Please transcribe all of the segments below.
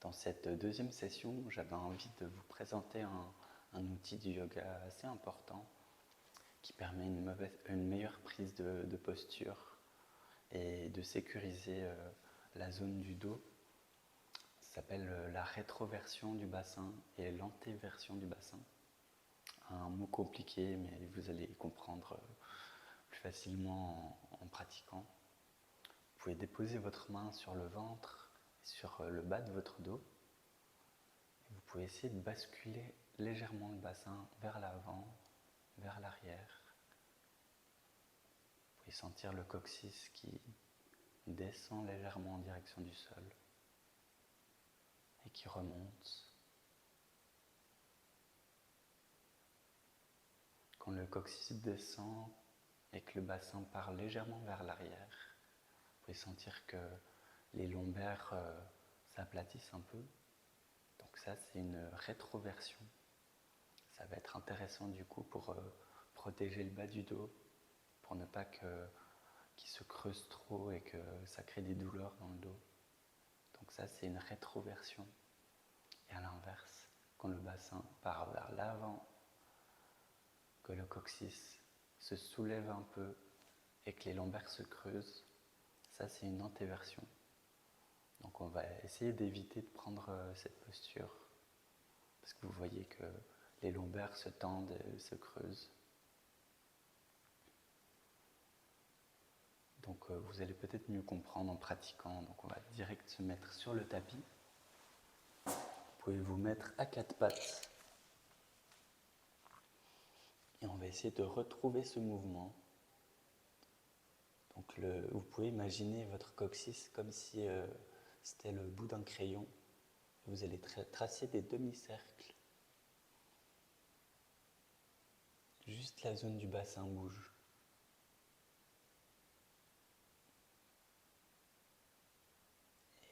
Dans cette deuxième session, j'avais envie de vous présenter un outil du yoga assez important qui permet une meilleure prise de posture et de sécuriser la zone du dos. Ça s'appelle la rétroversion du bassin et l'antéversion du bassin. Un mot compliqué, mais vous allez comprendre plus facilement en pratiquant. Vous pouvez déposer votre main sur le ventre, sur le bas de votre dos. Vous pouvez essayer de basculer légèrement le bassin vers l'avant, vers l'arrière. Vous pouvez sentir le coccyx qui descend légèrement en direction du sol et qui remonte. Quand le coccyx descend et que le bassin part légèrement vers l'arrière, vous pouvez sentir que les lombaires s'aplatissent un peu. Donc ça, c'est une rétroversion. Ça va être intéressant du coup pour protéger le bas du dos, pour ne pas qu'il se creuse trop et que ça crée des douleurs dans le dos. Donc ça, c'est une rétroversion. Et à l'inverse, quand le bassin part vers l'avant, que le coccyx se soulève un peu et que les lombaires se creusent, ça, c'est une antéversion. Donc on va essayer d'éviter de prendre cette posture parce que vous voyez que les lombaires se tendent et se creusent. Donc vous allez peut-être mieux comprendre en pratiquant. Donc on va direct se mettre sur le tapis. Vous pouvez vous mettre à quatre pattes. Et on va essayer de retrouver ce mouvement. Donc vous pouvez imaginer votre coccyx comme si c'était le bout d'un crayon. Vous allez tracer des demi-cercles. Juste la zone du bassin bouge.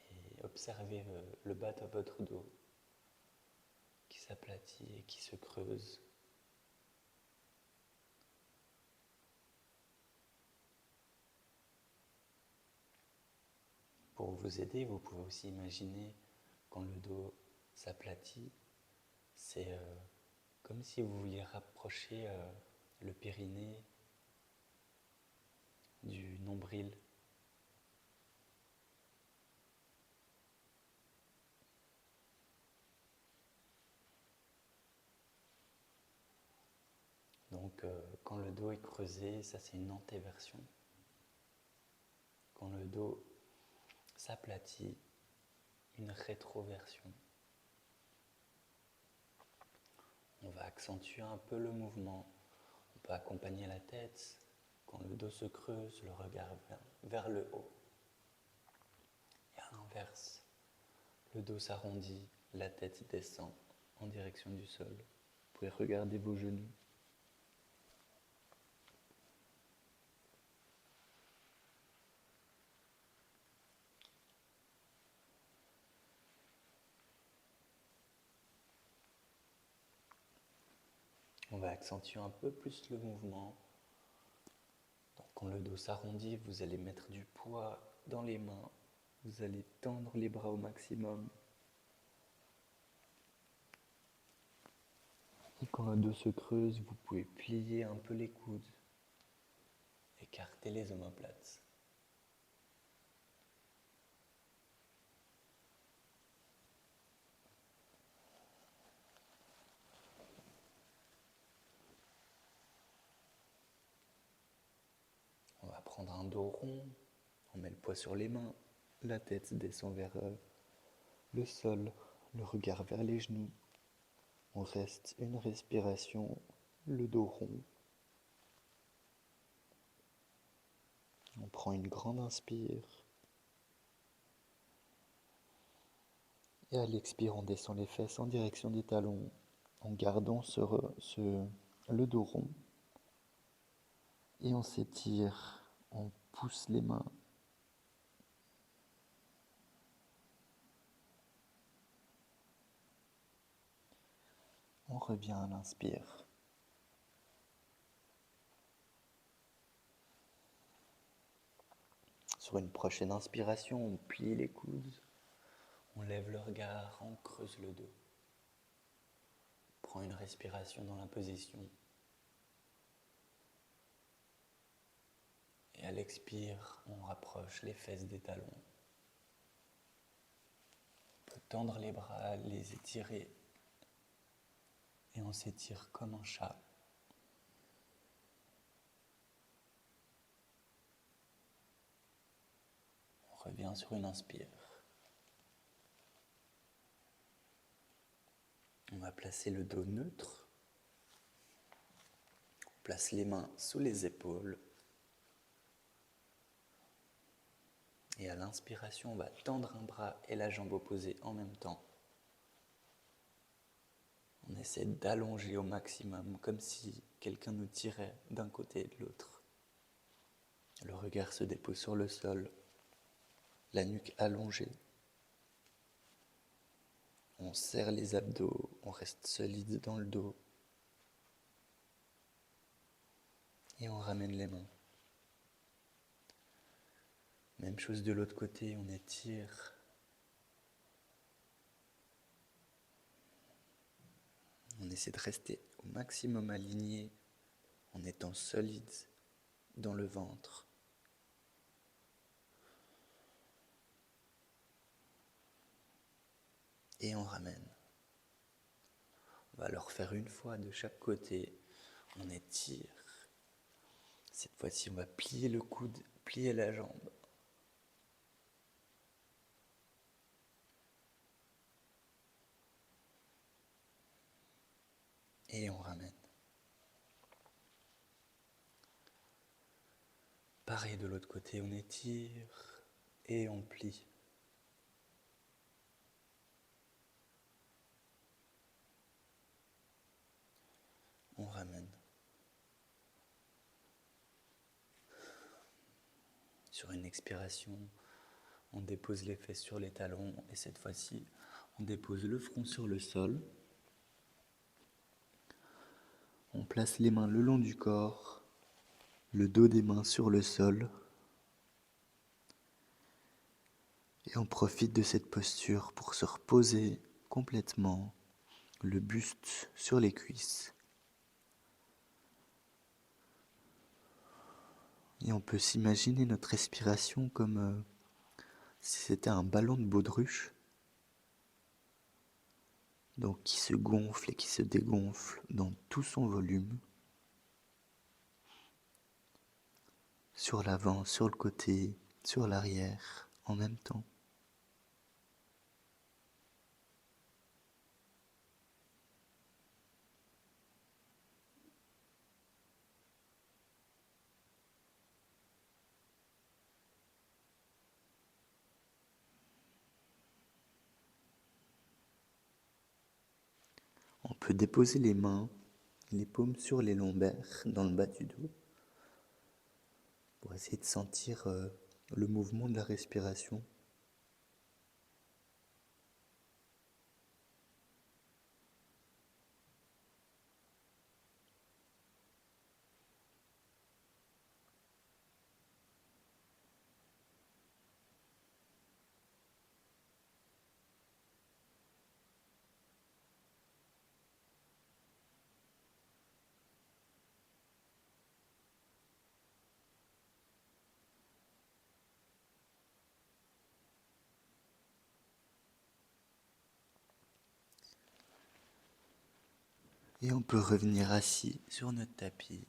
Et observez le bas de votre dos qui s'aplatit et qui se creuse. Pour vous aider, vous pouvez aussi imaginer quand le dos s'aplatit, c'est comme si vous vouliez rapprocher le périnée du nombril. Donc quand le dos est creusé, ça c'est une antéversion. Quand le dos s'aplatit, une rétroversion. On va accentuer un peu le mouvement. On peut accompagner la tête. Quand le dos se creuse, le regard vers le haut. Et à l'inverse, le dos s'arrondit, la tête descend en direction du sol. Vous pouvez regarder vos genoux. On va accentuer un peu plus le mouvement. Donc, quand le dos s'arrondit, vous allez mettre du poids dans les mains. Vous allez tendre les bras au maximum. Et quand le dos se creuse, vous pouvez plier un peu les coudes. Écarter les omoplates. On va prendre un dos rond. On met le poids sur les mains. La tête descend vers le sol. Le regard vers les genoux. On reste une respiration. Le dos rond. On prend une grande inspire. Et à l'expire, on descend les fesses en direction des talons, en gardant le dos rond. Et on s'étire, on pousse les mains. On revient à l'inspire. Sur une prochaine inspiration, on plie les coudes, on lève le regard, on creuse le dos. Prends une respiration dans la position. Et à l'expire, on rapproche les fesses des talons. On peut tendre les bras, les étirer. Et on s'étire comme un chat. On revient sur une inspire. On va placer le dos neutre. On place les mains sous les épaules. Et à l'inspiration, on va tendre un bras et la jambe opposée en même temps. On essaie d'allonger au maximum, comme si quelqu'un nous tirait d'un côté et de l'autre. Le regard se dépose sur le sol, la nuque allongée. On serre les abdos, on reste solide dans le dos. Et on ramène les mains. Même chose de l'autre côté, on étire. On essaie de rester au maximum aligné en étant solide dans le ventre. Et on ramène. On va le refaire une fois de chaque côté. On étire. Cette fois-ci, on va plier le coude, plier la jambe. Et on ramène. Pareil de l'autre côté, on étire et on plie. On ramène. Sur une expiration, on dépose les fesses sur les talons et cette fois-ci, on dépose le front sur le sol. On place les mains le long du corps, le dos des mains sur le sol. Et on profite de cette posture pour se reposer complètement, le buste sur les cuisses. Et on peut s'imaginer notre respiration comme si c'était un ballon de baudruche. Donc qui se gonfle et qui se dégonfle dans tout son volume. Sur l'avant, sur le côté, sur l'arrière, en même temps. On peut déposer les mains, les paumes sur les lombaires, dans le bas du dos, pour essayer de sentir le mouvement de la respiration. Et on peut revenir assis sur notre tapis.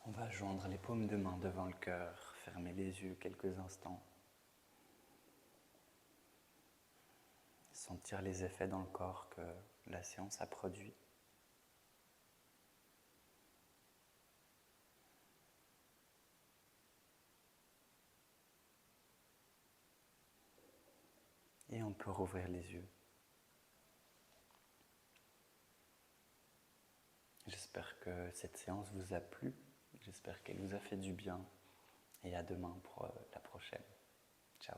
On va joindre les paumes de main devant le cœur, fermer les yeux quelques instants. Sentir les effets dans le corps que la séance a produit. Et on peut rouvrir les yeux. J'espère que cette séance vous a plu. J'espère qu'elle vous a fait du bien. Et à demain pour la prochaine. Ciao.